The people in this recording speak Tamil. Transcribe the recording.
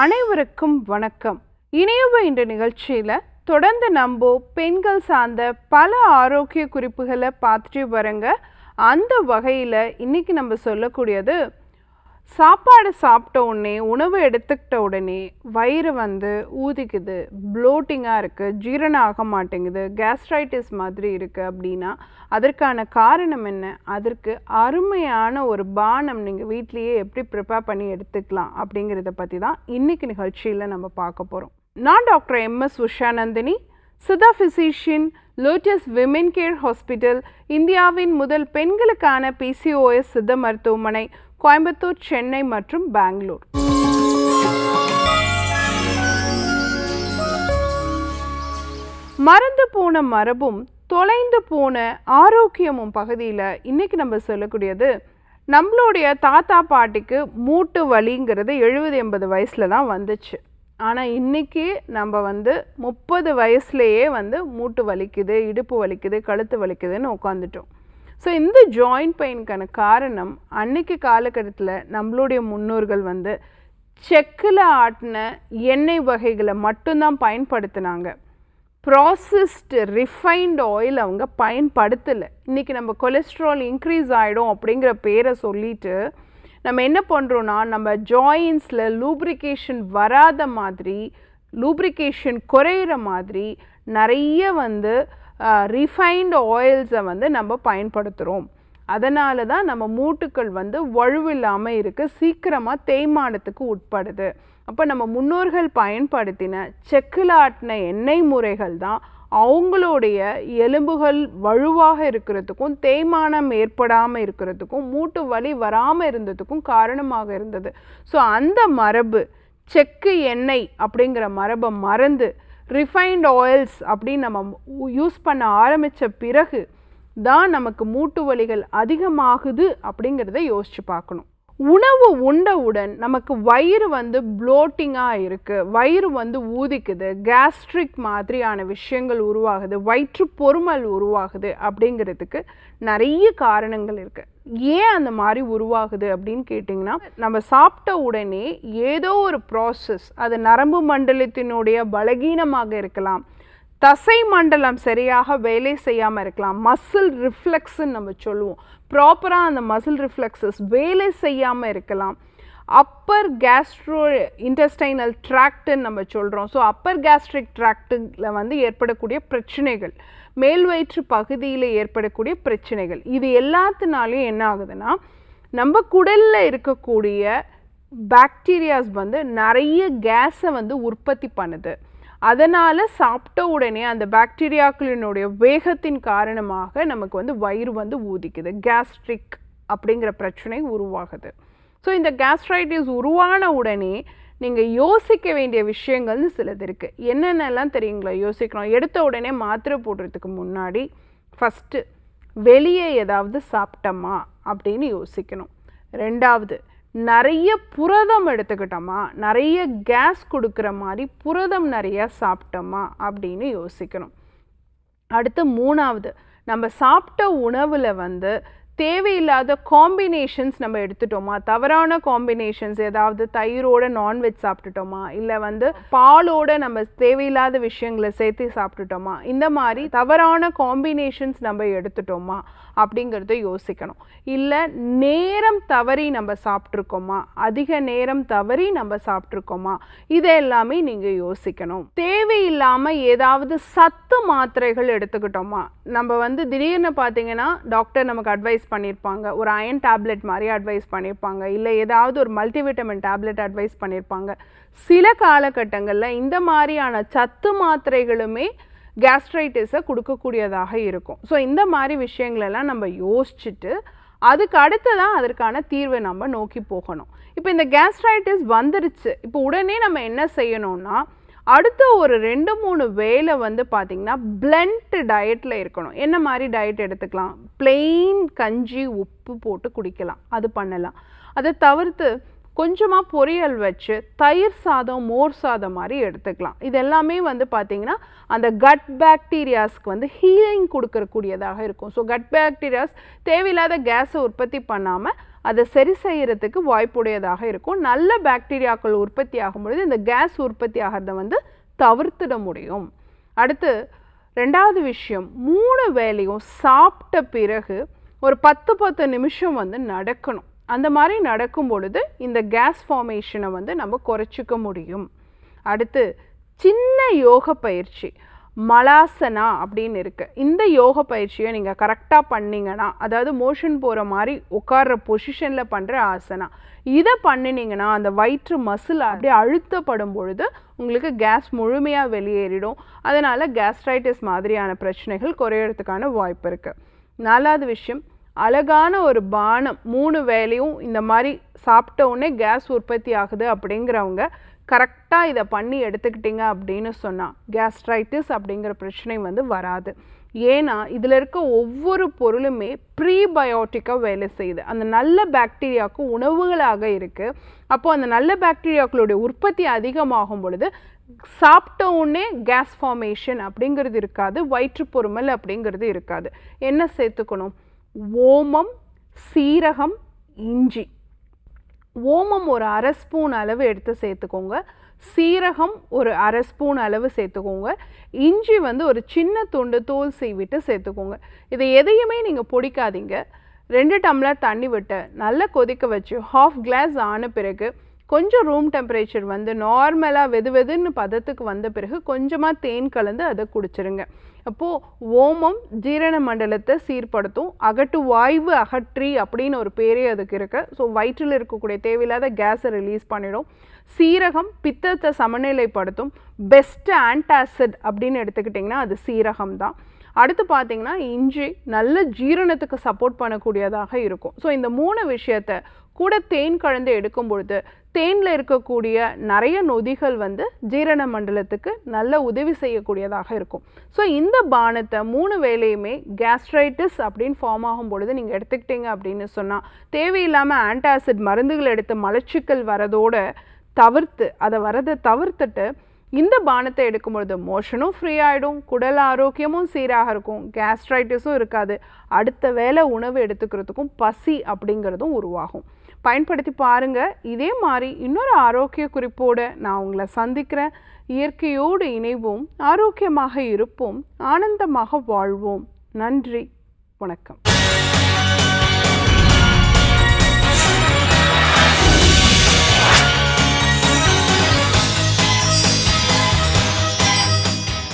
அனைவருக்கும் வணக்கம். இணையவ இந்த நிகழ்ச்சியில் தொடர்ந்து நம்ம பெண்கள் சார்ந்த பல ஆரோக்கிய குறிப்புகளை பார்த்துட்டு வரங்க. அந்த வகையில் இன்றைக்கி நம்ம சொல்லக்கூடியது, சாப்பாடு சாப்பிட்ட உடனே, உணவு எடுத்துக்கிட்ட உடனே வயிறு ஊதிக்குது, ப்ளோட்டிங்காக இருக்குது, ஜீரணம் ஆக மாட்டேங்குது, கேஸ்ட்ரைட்டிஸ் மாதிரி இருக்குது அப்படின்னா அதற்கான காரணம் என்ன? அதற்கு அருமையான ஒரு பானம் நீங்கள் வீட்லேயே எப்படி ப்ரிப்பேர் பண்ணி எடுத்துக்கலாம் அப்படிங்கிறத பற்றி தான் இன்றைக்கி நிகழ்ச்சியில் நம்ம பார்க்க போகிறோம். நான் doctor MS Usha Nandhini, Siddha physician, lotus women care hospital, இந்தியாவின் முதல் பெண்களுக்கான PCOS சித்த மருத்துவமனை, கோயம்புத்தூர், சென்னை மற்றும் பெங்களூர். மறந்து போன மரபும் தொலைந்து போன ஆரோக்கியமும் பகுதியில் இன்றைக்கி நம்ம சொல்லக்கூடியது, நம்மளுடைய தாத்தா பாட்டிக்கு மூட்டு வலிங்கிறது 70-80 வயசில் தான் வந்துச்சு. ஆனால் இன்றைக்கி நம்ம 30 வயசுலேயே மூட்டு வலிக்குது, இடுப்பு வலிக்குது, கழுத்து வலிக்குதுன்னு உட்காந்துட்டோம். ஸோ இந்த ஜாயிண்ட் பெயினுக்கான காரணம், அன்னைக்கு காலகட்டத்தில் நம்மளுடைய முன்னோர்கள் செக்கில் ஆட்டின எண்ணெய் வகைகளை மட்டும்தான் பயன்படுத்தினாங்க. ப்ராசஸ்டு ரிஃபைன்டு ஆயில் அவங்க பயன்படுத்தலை. இன்றைக்கி நம்ம கொலஸ்ட்ரால் இன்க்ரீஸ் ஆகிடும் அப்படிங்கிற பேரை சொல்லிட்டு நம்ம என்ன பண்ணுறோன்னா, நம்ம ஜாயின்ஸில் லூப்ரிகேஷன் வராத மாதிரி, லூப்ரிகேஷன் குறையிற மாதிரி நிறைய ரிஃபைன்டு ஆயில்ஸை நம்ம பயன்படுத்துகிறோம். அதனால தான் நம்ம மூட்டுக்கள் வலுவில்லாமல் இருக்குது, சீக்கிரமாக தேய்மானத்துக்கு உட்படுது. அப்போ நம்ம முன்னோர்கள் பயன்படுத்தின செக்கில் ஆட்டின எண்ணெய் முறைகள் தான் அவங்களுடைய எலும்புகள் வலுவாக இருக்கிறதுக்கும், தேய்மானம் ஏற்படாமல் இருக்கிறதுக்கும், மூட்டு வலி வராமல் இருந்ததுக்கும் காரணமாக இருந்தது. ஸோ அந்த மரபு, செக்கு எண்ணெய் அப்படிங்கிற மரபை மறந்து ரிஃபைன்ட் ஆயில்ஸ் அப்படின்னு நம்ம யூஸ் பண்ண ஆரம்பித்த பிறகு தான் நமக்கு மூட்டு வலிகள் அதிகமாகுது அப்படிங்கிறத யோசித்து பார்க்கணும். உணவு உண்டவுடன் நமக்கு வயிறு ப்ளோட்டிங்காக இருக்குது, வயிறு ஊதிக்குது, கேஸ்ட்ரிக் மாதிரியான விஷயங்கள் உருவாகுது, வயிற்று பொறுமல் உருவாகுது அப்படிங்கிறதுக்கு நிறைய காரணங்கள் இருக்குது. ஏன் அந்த மாதிரி உருவாகுது அப்படின்னு கேட்டிங்கன்னா, நம்ம சாப்பிட்ட உடனே ஏதோ ஒரு ப்ராசஸ், அது நரம்பு மண்டலத்தினுடைய பலகீனமாக இருக்கலாம், தசை மண்டலம் சரியாக வேலை செய்யாமல் இருக்கலாம், மசில் ரிஃப்ளெக்ஸ்ன்னு நம்ம சொல்லுவோம், ப்ராப்பராக அந்த மசில் ரிஃப்ளெக்ஸஸ் வேலை செய்யாமல் இருக்கலாம், அப்பர் கேஸ்ட்ரோ இன்டெஸ்டைனல் ட்ராக்டுன்னு நம்ம சொல்கிறோம். ஸோ அப்பர் கேஸ்ட்ரிக் ட்ராக்டில் ஏற்படக்கூடிய பிரச்சனைகள், மேல் வயிற்று பகுதியில் ஏற்படக்கூடிய பிரச்சனைகள், இது எல்லாத்தினாலையும் என்ன ஆகுதுன்னா, நம்ம குடலில் இருக்கக்கூடிய பாக்டீரியாஸ் நிறைய கேஸை உற்பத்தி பண்ணுது. அதனால் சாப்பிட்ட உடனே அந்த பாக்டீரியாக்களினுடைய வேகத்தின் காரணமாக நமக்கு வயிறு ஊதிக்குது, கேஸ்ட்ரிக் அப்படிங்கிற பிரச்சனை உருவாகுது. ஸோ இந்த கேஸ்ட்ரைட்டிஸ் உருவான உடனே நீங்கள் யோசிக்க வேண்டிய விஷயங்கள்னு சிலது இருக்குது. என்னென்னலாம் தெரியுங்களா யோசிக்கணும்? எடுத்த உடனே மாத்திரை போடுறதுக்கு முன்னாடி ஃபஸ்ட்டு வெளியே ஏதாவது சாப்பிட்டோமா அப்படின்னு யோசிக்கணும். ரெண்டாவது, நிறைய புரதம் எடுத்துக்கிட்டோமா, நிறைய கேஸ் கொடுக்குற மாதிரி புரதம் நிறைய சாப்பிட்டோமா அப்படின்னு யோசிக்கணும். அடுத்து மூணாவது, நம்ம சாப்பிட்ட உணவில் தேவையில்லாத காம்பினேஷன்ஸ் நம்ம எடுத்துட்டோமா, தவறான காம்பினேஷன்ஸ், ஏதாவது தயிரோட நான்வெஜ் சாப்பிட்டுட்டோமா, இல்லை பாலோட நம்ம தேவையில்லாத விஷயங்களை சேர்த்து சாப்பிட்டுட்டோமா, இந்த மாதிரி தவறான காம்பினேஷன்ஸ் நம்ம எடுத்துட்டோமா அப்படிங்கிறத யோசிக்கணும். இல்லை நேரம் தவறி நம்ம சாப்பிட்ருக்கோமா, அதிக நேரம் தவறி நம்ம சாப்பிட்ருக்கோமா, இது எல்லாமே நீங்கள் யோசிக்கணும். தேவையில்லாமல் ஏதாவது சத்து மாத்திரைகள் எடுத்துக்கிட்டோமா, நம்ம திடீர்னு பார்த்தீங்கன்னா டாக்டர் நமக்கு அட்வைஸ் பண்ணியிருப்பாங்க, ஒரு அயன் டேப்லெட் மாதிரி அட்வைஸ் பண்ணியிருப்பாங்க, இல்லை ஏதாவது ஒரு மல்டிவிட்டமின் டேப்லெட் அட்வைஸ் பண்ணியிருப்பாங்க. சில காலகட்டங்களில் இந்த மாதிரியான சத்து மாத்திரைகளுமே கேஸ்ட்ரைட்டிஸை கொடுக்கக்கூடியதாக இருக்கும். ஸோ இந்த மாதிரி விஷயங்களெல்லாம் நம்ம யோசிச்சுட்டு அதுக்கு அடுத்ததான் அதற்கான தீர்வை நம்ம நோக்கி போகணும். இப்போ இந்த கேஸ்ட்ரைட்டிஸ் வந்துருச்சு, இப்போ உடனே நம்ம என்ன செய்யணும்னா, அடுத்த ஒரு 2-3 வேளை பார்த்திங்கன்னா பிளண்ட் டயட்டில் இருக்கணும். என்ன மாதிரி டயட் எடுத்துக்கலாம்? பிளெயின் கஞ்சி உப்பு போட்டு குடிக்கலாம், அது பண்ணலாம். அதை தவிர்த்து கொஞ்சமாக பொரியல் வச்சு தயிர் சாதம், மோர் சாதம் மாதிரி எடுத்துக்கலாம். இது எல்லாமே பார்த்திங்கன்னா அந்த கட் பாக்டீரியாஸ்க்கு ஹீலிங் கொடுக்கக்கூடியதாக இருக்கும். ஸோ கட் பாக்டீரியாஸ் தேவையில்லாத கேஸை உற்பத்தி பண்ணாமல் அதை சரி செய்யறதுக்கு வாய்ப்புடையதாக இருக்கும். நல்ல பாக்டீரியாக்கள் உற்பத்தி ஆகும் பொழுது இந்த கேஸ் உற்பத்தி ஆகிறத வந்து தவிர்த்திட முடியும். அடுத்து 2வது விஷயம், 3 வேளையும் சாப்பிட்ட பிறகு ஒரு 10 நிமிஷம் வந்து நடக்கணும். அந்த மாதிரி நடக்கும் பொழுது இந்த கேஸ் ஃபார்மேஷனை வந்து நம்ம குறைச்சிக்க முடியும். அடுத்து சின்ன யோக பயிற்சி மலாசனா அப்படின்னு இருக்குது. இந்த யோக பயிற்சியை நீங்கள் கரெக்டாக பண்ணிங்கன்னா, அதாவது மோஷன் போகிற மாதிரி உட்கார்ற பொசிஷனில் பண்ணுற ஆசனா, இதை பண்ணினீங்கன்னா அந்த வயிற்று மசில் அப்படியே அழுத்தப்படும் பொழுது உங்களுக்கு கேஸ் முழுமையாக வெளியேறிடும். அதனால் கேஸ்ட்ரைட்டிஸ் மாதிரியான பிரச்சனைகள் குறையறதுக்கான வாய்ப்பு இருக்குது. 4வது விஷயம், அழகான ஒரு பானம் 3 வேளையும் இந்த மாதிரி சாப்பிட்ட உடனே கேஸ் உற்பத்தி ஆகுது அப்படிங்கிறவங்க கரெக்டாக இதை பண்ணி எடுத்துக்கிட்டிங்க அப்படின்னு சொன்னால் கேஸ்ட்ரைட்டிஸ் அப்படிங்கிற பிரச்சனை வந்து வராது. ஏன்னா இதில் இருக்க ஒவ்வொரு பொருளுமே ப்ரீபயோட்டிக்காக வேலை செய்யுது. அந்த நல்ல பாக்டீரியாவுக்கு உணவுகளாக இருக்குது. அப்போது அந்த நல்ல பாக்டீரியாக்களுடைய உற்பத்தி அதிகமாகும் பொழுது சாப்பிட்ட உடனே கேஸ் ஃபார்மேஷன் அப்படிங்கிறது இருக்காது, வயிற்றுப்பொருமல் அப்படிங்கிறது இருக்காது. என்ன சேர்த்துக்கணும்? ஓமம், சீரகம், இஞ்சி. ஓமம் ஒரு 1/2 ஸ்பூன் அளவு எடுத்து சேர்த்துக்கோங்க. சீரகம் ஒரு 1/2 ஸ்பூன் அளவு சேர்த்துக்கோங்க. இஞ்சி வந்து ஒரு சின்ன துண்டு தோல் சீவிட்டு சேர்த்துக்கோங்க. இதை எதையுமே நீங்கள் பொடிக்காதீங்க. 2 டம்ளர் தண்ணி விட்டு நல்லா கொதிக்க வச்சு 1/2 கிளாஸ் ஆன பிறகு கொஞ்சம் ரூம் டெம்பரேச்சர் வந்து நார்மலாக வெதுன்னு பதத்துக்கு வந்த பிறகு கொஞ்சமாக தேன் கலந்து அதை குடிச்சிருங்க. அப்போது ஓமம் ஜீரண மண்டலத்தை சீர்படுத்தும், அகட்டு வாய்வு அகற்றி அப்படின்னு ஒரு பேரே அதுக்கு இருக்கு. ஸோ வயிற்றில் இருக்கக்கூடிய தேவையில்லாத கேஸை ரிலீஸ் பண்ணிடும். சீரகம் பித்தத்தை சமநிலைப்படுத்தும். பெஸ்ட் ஆன்டாசிட் அப்படின்னு எடுத்துக்கிட்டிங்கன்னா அது சீரகம் தான். அடுத்து பார்த்தீங்கன்னா இஞ்சி நல்ல ஜீரணத்துக்கு சப்போர்ட் பண்ணக்கூடியதாக இருக்கும். ஸோ இந்த 3 விஷயத்தை கூட தேன் கலந்து எடுக்கும் பொழுது தேனில் இருக்கக்கூடிய நிறைய நொதிகள் வந்து ஜீரண மண்டலத்துக்கு நல்ல உதவி செய்யக்கூடியதாக இருக்கும். ஸோ இந்த பானத்தை 3 வேளையுமே கேஸ்ட்ரைட்டிஸ் அப்படின்னு ஃபார்ம் ஆகும் பொழுது நீங்கள் எடுத்துக்கிட்டீங்க அப்படின்னு சொன்னால் தேவையில்லாமல் ஆன்டாசிட் மருந்துகள் எடுத்து மலச்சிக்கல் வரதோடு வரதை தவிர்த்துட்டு இந்த பானத்தை எடுக்கும் பொழுது மோஷனும் ஃப்ரீ ஆகிடும், குடல் ஆரோக்கியமும் சீராக இருக்கும், கேஸ்ட்ரைட்டிஸும் இருக்காது, அடுத்த வேளை உணவு எடுத்துக்கிறதுக்கும் பசி அப்படிங்கிறதும் உருவாகும். பயன்படுத்தி பாருங்கள். இதே மாதிரி இன்னொரு ஆரோக்கிய குறிப்போடு நான் உங்களை சந்திக்கிறேன். இயற்கையோடு இணைவோம், ஆரோக்கியமாக இருப்போம், ஆனந்தமாக வாழ்வோம். நன்றி, வணக்கம்.